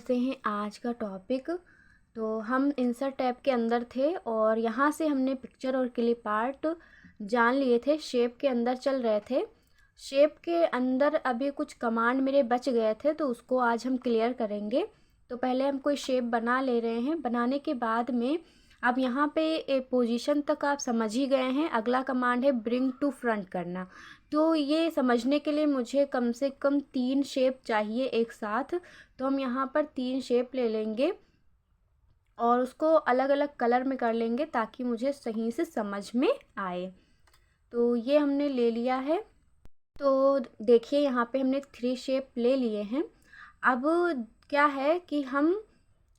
करते हैं आज का टॉपिक। तो हम इंसर्ट टैब के अंदर थे और यहाँ से हमने पिक्चर और क्लिप आर्ट जान लिए थे। शेप के अंदर चल रहे थे। शेप के अंदर अभी कुछ कमांड मेरे बच गए थे, तो उसको आज हम क्लियर करेंगे। तो पहले हम कोई शेप बना ले रहे हैं। बनाने के बाद में अब यहाँ पे पोजीशन तक आप समझ ही गए हैं। अगला कमांड है ब्रिंग टू फ्रंट करना। तो ये समझने के लिए मुझे कम से कम 3 शेप चाहिए एक साथ। तो हम यहाँ पर 3 शेप ले लेंगे और उसको अलग अलग कलर में कर लेंगे ताकि मुझे सही से समझ में आए। तो ये हमने ले लिया है। तो देखिए यहाँ पे हमने 3 शेप ले लिए हैं। अब क्या है कि हम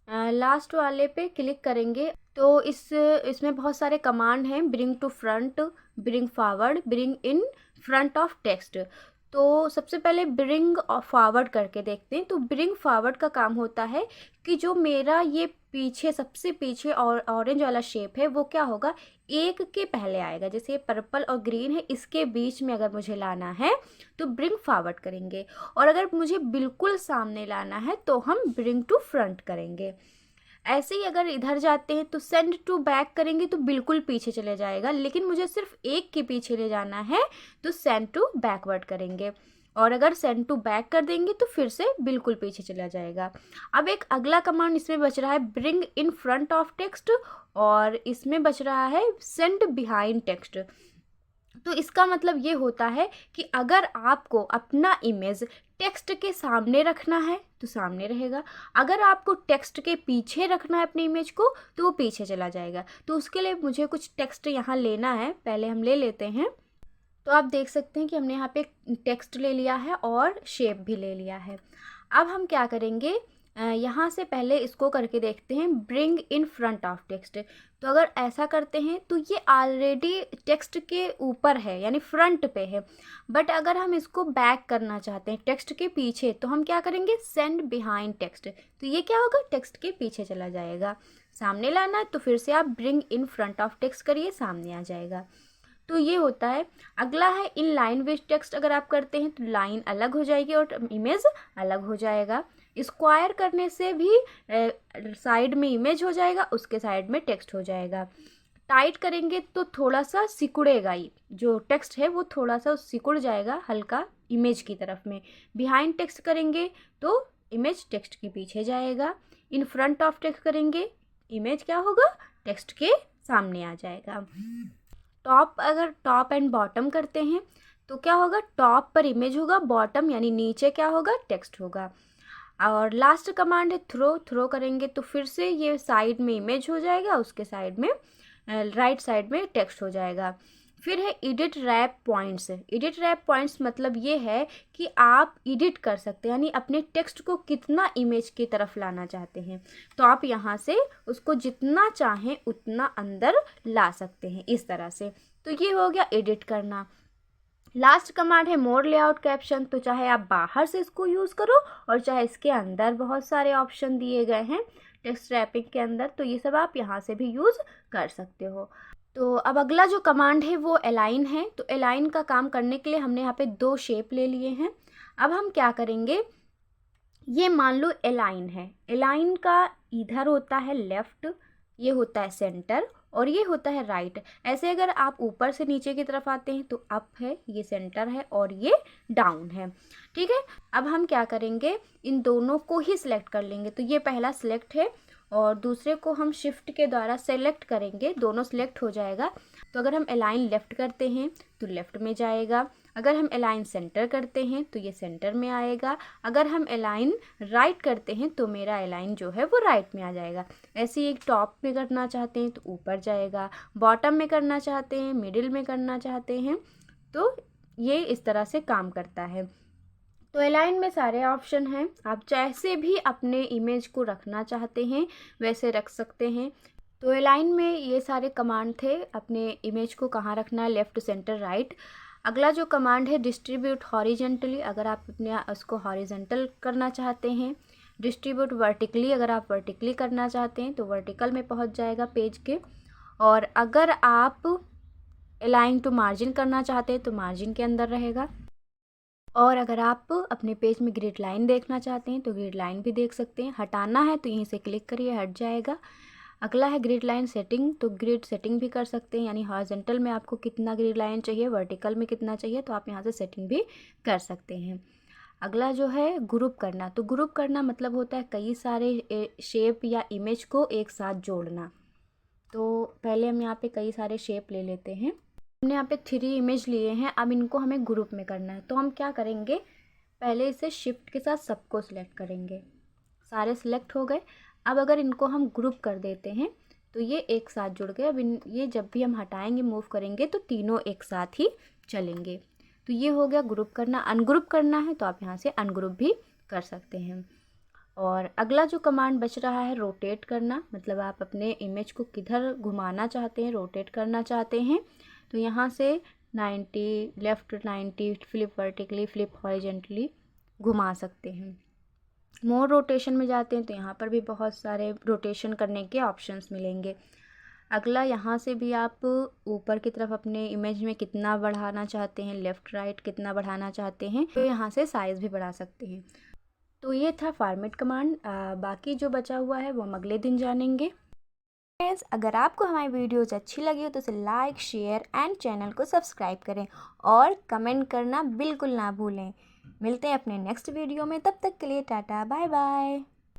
लास्ट वाले पे क्लिक करेंगे। तो इसमें बहुत सारे कमांड हैं, bring to front, bring forward, bring in front of text. तो सबसे पहले ब्रिंग फॉरवर्ड करके देखते हैं। तो ब्रिंग फॉरवर्ड का काम होता है कि जो मेरा ये पीछे सबसे पीछे और ऑरेंज वाला शेप है वो क्या होगा, एक के पहले आएगा। जैसे पर्पल और ग्रीन है, इसके बीच में अगर मुझे लाना है तो ब्रिंग फॉरवर्ड करेंगे, और अगर मुझे बिल्कुल सामने लाना है तो हम ब्रिंग टू फ्रंट करेंगे। ऐसे ही अगर इधर जाते हैं तो सेंड टू बैक करेंगे तो बिल्कुल पीछे चले जाएगा, लेकिन मुझे सिर्फ एक के पीछे ले जाना है तो सेंड टू बैकवर्ड करेंगे, और अगर सेंड टू बैक कर देंगे तो फिर से बिल्कुल पीछे चला जाएगा। अब एक अगला कमांड इसमें बच रहा है bring in front of text, और इसमें बच रहा है सेंड बिहाइंड टेक्स्ट। तो इसका मतलब ये होता है कि अगर आपको अपना इमेज टेक्स्ट के सामने रखना है तो सामने रहेगा, अगर आपको टेक्स्ट के पीछे रखना है अपने इमेज को तो वो पीछे चला जाएगा। तो उसके लिए मुझे कुछ टेक्स्ट यहाँ लेना है, पहले हम ले लेते हैं। तो आप देख सकते हैं कि हमने यहाँ पे टेक्स्ट ले लिया है और शेप भी ले लिया है। अब हम क्या करेंगे, यहाँ से पहले इसको करके देखते हैं bring in front of text. तो अगर ऐसा करते हैं तो ये ऑलरेडी टेक्स्ट के ऊपर है, यानी फ्रंट पे है। बट अगर हम इसको बैक करना चाहते हैं टेक्स्ट के पीछे, तो हम क्या करेंगे, सेंड बिहाइंड टेक्स्ट। तो ये क्या होगा, टेक्स्ट के पीछे चला जाएगा। सामने लाना है तो फिर से आप bring in front of text करिए, सामने आ जाएगा। तो ये होता है। अगला है इन लाइन विथ टेक्स्ट। अगर आप करते हैं तो लाइन अलग हो जाएगी और इमेज अलग हो जाएगा। स्क्वायर करने से भी साइड में इमेज हो जाएगा, उसके साइड में टेक्स्ट हो जाएगा। टाइट करेंगे तो थोड़ा सा सिकुड़ेगा, ही जो टेक्स्ट है वो थोड़ा सा सिकुड़ जाएगा हल्का इमेज की तरफ में। बिहाइंड टेक्स्ट करेंगे तो इमेज टेक्स्ट के पीछे जाएगा। इन फ्रंट ऑफ टेक्स्ट करेंगे, इमेज क्या होगा, टेक्स्ट के सामने आ जाएगा। अगर टॉप एंड बॉटम करते हैं तो क्या होगा, टॉप पर इमेज होगा, बॉटम यानी नीचे क्या होगा, टेक्स्ट होगा। और लास्ट कमांड है थ्रो करेंगे तो फिर से ये साइड में इमेज हो जाएगा, उसके साइड में राइट साइड में टेक्स्ट हो जाएगा। फिर है edit wrap points. Edit wrap points मतलब ये है कि आप एडिट कर सकते हैं, यानी अपने टेक्स्ट को कितना इमेज की तरफ लाना चाहते हैं तो आप यहाँ से उसको जितना चाहें उतना अंदर ला सकते हैं, इस तरह से। तो ये हो गया एडिट करना। लास्ट कमांड है मोर लेआउट कैप्शन। तो चाहे आप बाहर से इसको यूज़ करो और चाहे इसके अंदर बहुत सारे ऑप्शन दिए गए हैं टेक्स्ट रैपिंग के अंदर, तो ये सब आप यहाँ से भी यूज़ कर सकते हो। तो अब अगला जो कमांड है वो अलाइन है। तो अलाइन का काम करने के लिए हमने यहाँ पे 2 शेप ले लिए हैं। अब हम क्या करेंगे, ये मान लो अलाइन है। अलाइन का इधर होता है लेफ्ट, ये होता है सेंटर, और ये होता है राइट। ऐसे अगर आप ऊपर से नीचे की तरफ आते हैं तो अप है, ये सेंटर है, और ये डाउन है। ठीक है। अब हम क्या करेंगे, इन दोनों को ही सिलेक्ट कर लेंगे। तो ये पहला सिलेक्ट है और दूसरे को हम शिफ्ट के द्वारा सेलेक्ट करेंगे, दोनों सिलेक्ट हो जाएगा। तो अगर हम अलाइन लेफ़्ट करते हैं तो लेफ़्ट में जाएगा, अगर हम अलाइन सेंटर करते हैं तो ये सेंटर में आएगा, अगर हम अलाइन राइट करते हैं तो मेरा अलाइन जो है वो राइट में आ जाएगा। ऐसे ही एक टॉप में करना चाहते हैं तो ऊपर जाएगा, बॉटम में करना चाहते हैं, मिडिल में करना चाहते हैं, तो ये इस तरह से काम करता है। तो अलाइन में सारे ऑप्शन हैं, आप जैसे भी अपने इमेज को रखना चाहते हैं वैसे रख सकते हैं। तो अलाइन में ये सारे कमांड थे, अपने इमेज को कहाँ रखना है, लेफ़्ट सेंटर राइट। अगला जो कमांड है डिस्ट्रीब्यूट हॉरिजेंटली, अगर आप अपने उसको हॉरिजेंटल करना चाहते हैं। डिस्ट्रीब्यूट वर्टिकली, अगर आप वर्टिकली करना चाहते हैं तो वर्टिकल में पहुंच जाएगा पेज के। और अगर आप अलाइन टू मार्जिन करना चाहते हैं तो मार्जिन के अंदर रहेगा। और अगर आप अपने पेज में ग्रिड लाइन देखना चाहते हैं तो ग्रिड लाइन भी देख सकते हैं। हटाना है तो यहीं से क्लिक करिए, हट जाएगा। अगला है ग्रिड लाइन सेटिंग, तो ग्रिड सेटिंग भी कर सकते हैं, यानी हॉरिजॉन्टल में आपको कितना ग्रिड लाइन चाहिए, वर्टिकल में कितना चाहिए, तो आप यहाँ से सेटिंग भी कर सकते हैं। अगला जो है ग्रुप करना, तो ग्रुप करना मतलब होता है कई सारे शेप या इमेज को एक साथ जोड़ना। तो पहले हम यहाँ पे कई सारे शेप ले लेते हैं। हमने यहाँ पे 3 इमेज लिए हैं, अब इनको हमें ग्रुप में करना है। तो हम क्या करेंगे, पहले इसे शिफ्ट के साथ सबको सिलेक्ट करेंगे। सारे सिलेक्ट हो गए। अब अगर इनको हम ग्रुप कर देते हैं तो ये एक साथ जुड़ गए। अब ये जब भी हम हटाएंगे, मूव करेंगे तो तीनों एक साथ ही चलेंगे। तो ये हो गया ग्रुप करना। अनग्रुप करना है तो आप यहाँ से अनग्रुप भी कर सकते हैं। और अगला जो कमांड बच रहा है रोटेट करना, मतलब आप अपने इमेज को किधर घुमाना चाहते हैं, रोटेट करना चाहते हैं, तो यहाँ से 90, left 90, flip vertically, flip horizontally घुमा सकते हैं। मोर रोटेशन में जाते हैं तो यहाँ पर भी बहुत सारे रोटेशन करने के ऑप्शंस मिलेंगे। अगला यहाँ से भी आप ऊपर की तरफ अपने इमेज में कितना बढ़ाना चाहते हैं, लेफ़्ट राइट कितना बढ़ाना चाहते हैं, तो यहाँ से साइज़ भी बढ़ा सकते हैं। तो ये था फॉर्मेट कमांड। बाकी जो बचा हुआ है वो हम अगले दिन जानेंगे। फ्रेंड्स, अगर आपको हमारी वीडियोज़ अच्छी लगी हो तो इसे लाइक, शेयर एंड चैनल को सब्सक्राइब करें और कमेंट करना बिल्कुल ना भूलें। मिलते हैं अपने नेक्स्ट वीडियो में, तब तक के लिए टाटा बाय बाय।